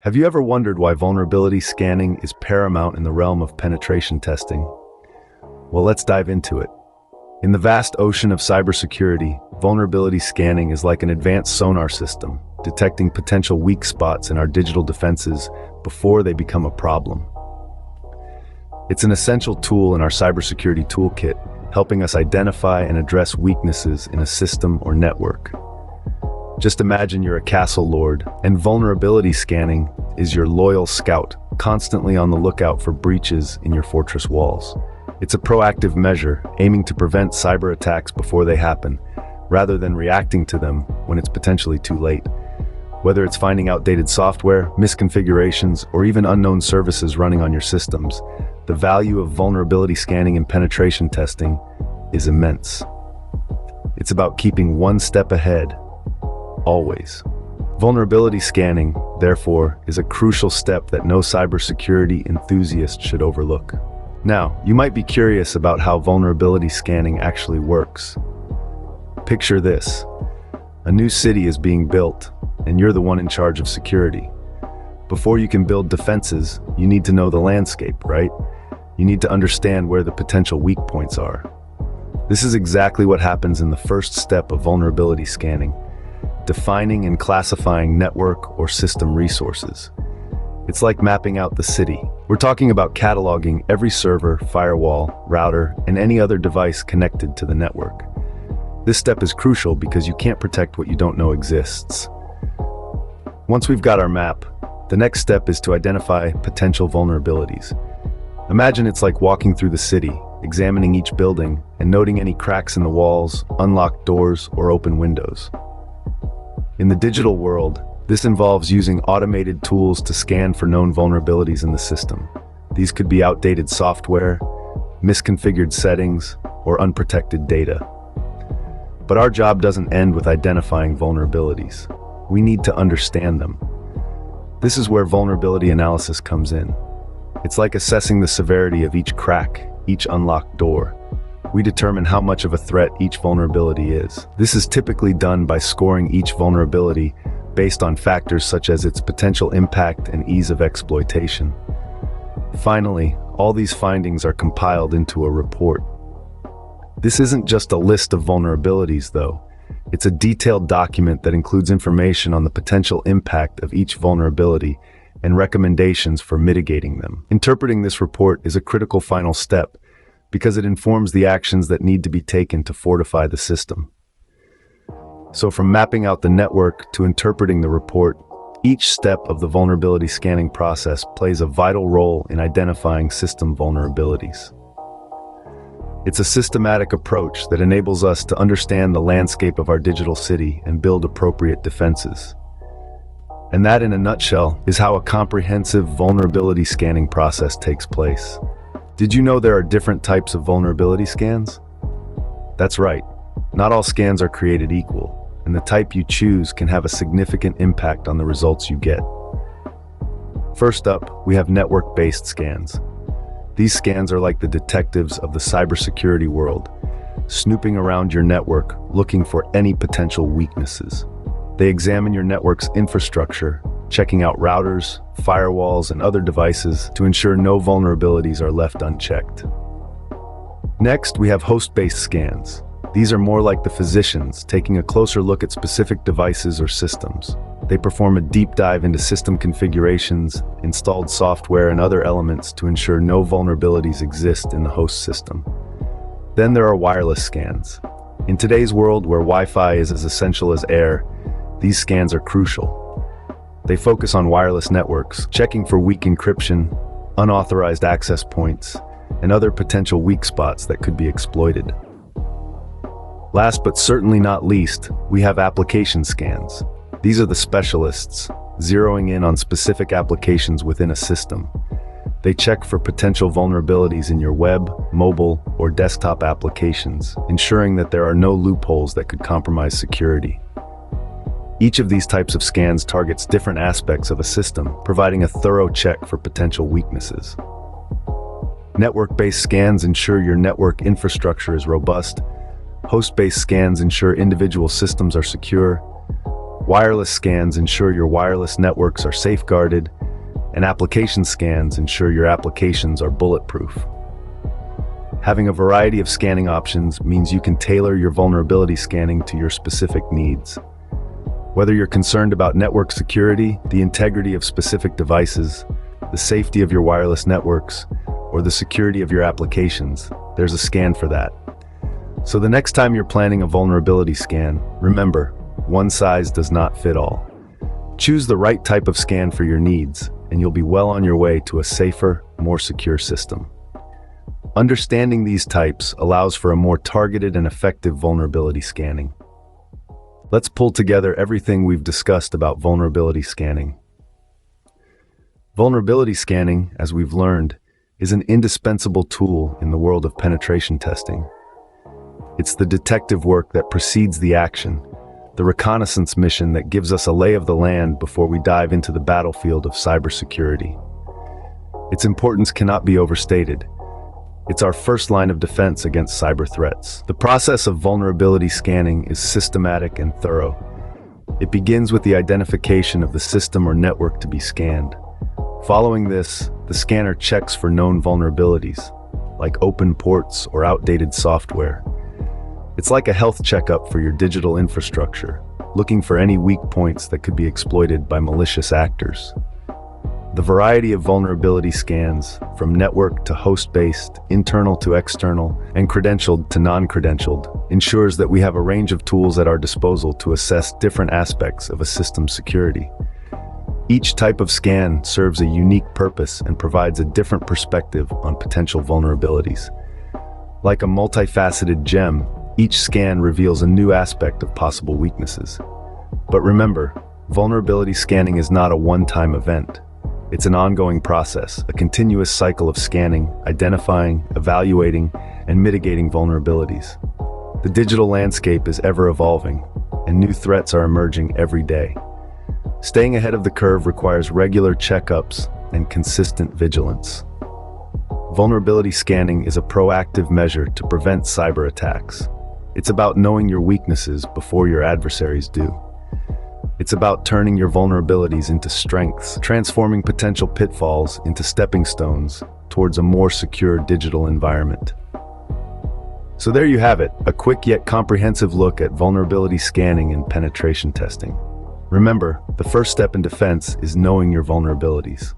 Have you ever wondered why vulnerability scanning is paramount in the realm of penetration testing? Well, let's dive into it. In the vast ocean of cybersecurity, vulnerability scanning is like an advanced sonar system, detecting potential weak spots in our digital defenses before they become a problem. It's an essential tool in our cybersecurity toolkit, helping us identify and address weaknesses in a system or network. Just imagine you're a castle lord, and vulnerability scanning is your loyal scout, constantly on the lookout for breaches in your fortress walls. It's a proactive measure, aiming to prevent cyber attacks before they happen, rather than reacting to them when it's potentially too late. Whether it's finding outdated software, misconfigurations, or even unknown services running on your systems, the value of vulnerability scanning and penetration testing is immense. It's about keeping one step ahead, always. Vulnerability scanning, therefore, is a crucial step that no cybersecurity enthusiast should overlook. Now, you might be curious about how vulnerability scanning actually works. Picture this. A new city is being built, and you're the one in charge of security. Before you can build defenses, you need to know the landscape, right? You need to understand where the potential weak points are. This is exactly what happens in the first step of vulnerability scanning, defining and classifying network or system resources. It's like mapping out the city. We're talking about cataloging every server, firewall, router, and any other device connected to the network. This step is crucial because you can't protect what you don't know exists. Once we've got our map, the next step is to identify potential vulnerabilities. Imagine it's like walking through the city, examining each building and noting any cracks in the walls, unlocked doors, or open windows. In the digital world, this involves using automated tools to scan for known vulnerabilities in the system. These could be outdated software, misconfigured settings, or unprotected data. But our job doesn't end with identifying vulnerabilities. We need to understand them. This is where vulnerability analysis comes in. It's like assessing the severity of each crack, each unlocked door. We determine how much of a threat each vulnerability is. This is typically done by scoring each vulnerability based on factors such as its potential impact and ease of exploitation. Finally, all these findings are compiled into a report. This isn't just a list of vulnerabilities, though. It's a detailed document that includes information on the potential impact of each vulnerability and recommendations for mitigating them. Interpreting this report is a critical final step because it informs the actions that need to be taken to fortify the system. So from mapping out the network to interpreting the report, each step of the vulnerability scanning process plays a vital role in identifying system vulnerabilities. It's a systematic approach that enables us to understand the landscape of our digital city and build appropriate defenses. And that, in a nutshell, is how a comprehensive vulnerability scanning process takes place. Did you know there are different types of vulnerability scans? That's right. Not all scans are created equal, and the type you choose can have a significant impact on the results you get. First up, we have network-based scans. These scans are like the detectives of the cybersecurity world, snooping around your network, looking for any potential weaknesses. They examine your network's infrastructure, checking out routers, firewalls, and other devices to ensure no vulnerabilities are left unchecked. Next, we have host-based scans. These are more like the physicians, taking a closer look at specific devices or systems. They perform a deep dive into system configurations, installed software, and other elements to ensure no vulnerabilities exist in the host system. Then there are wireless scans. In today's world where Wi-Fi is as essential as air, these scans are crucial. They focus on wireless networks, checking for weak encryption, unauthorized access points, and other potential weak spots that could be exploited. Last but certainly not least, we have application scans. These are the specialists, zeroing in on specific applications within a system. They check for potential vulnerabilities in your web, mobile, or desktop applications, ensuring that there are no loopholes that could compromise security. Each of these types of scans targets different aspects of a system, providing a thorough check for potential weaknesses. Network-based scans ensure your network infrastructure is robust. Host-based scans ensure individual systems are secure. Wireless scans ensure your wireless networks are safeguarded, and application scans ensure your applications are bulletproof. Having a variety of scanning options means you can tailor your vulnerability scanning to your specific needs. Whether you're concerned about network security, the integrity of specific devices, the safety of your wireless networks, or the security of your applications, there's a scan for that. So the next time you're planning a vulnerability scan, remember, one size does not fit all. Choose the right type of scan for your needs, and you'll be well on your way to a safer, more secure system. Understanding these types allows for a more targeted and effective vulnerability scanning. Let's pull together everything we've discussed about vulnerability scanning. Vulnerability scanning, as we've learned, is an indispensable tool in the world of penetration testing. It's the detective work that precedes the action, the reconnaissance mission that gives us a lay of the land before we dive into the battlefield of cybersecurity. Its importance cannot be overstated. It's our first line of defense against cyber threats. The process of vulnerability scanning is systematic and thorough. It begins with the identification of the system or network to be scanned. Following this, the scanner checks for known vulnerabilities, like open ports or outdated software. It's like a health checkup for your digital infrastructure, looking for any weak points that could be exploited by malicious actors. The variety of vulnerability scans, from network to host-based, internal to external, and credentialed to non-credentialed, ensures that we have a range of tools at our disposal to assess different aspects of a system's security. Each type of scan serves a unique purpose and provides a different perspective on potential vulnerabilities. Like a multifaceted gem, each scan reveals a new aspect of possible weaknesses. But remember, vulnerability scanning is not a one-time event. It's an ongoing process, a continuous cycle of scanning, identifying, evaluating, and mitigating vulnerabilities. The digital landscape is ever evolving, and new threats are emerging every day. Staying ahead of the curve requires regular checkups and consistent vigilance. Vulnerability scanning is a proactive measure to prevent cyber attacks. It's about knowing your weaknesses before your adversaries do. It's about turning your vulnerabilities into strengths, transforming potential pitfalls into stepping stones towards a more secure digital environment. So there you have it, a quick yet comprehensive look at vulnerability scanning and penetration testing. Remember, the first step in defense is knowing your vulnerabilities.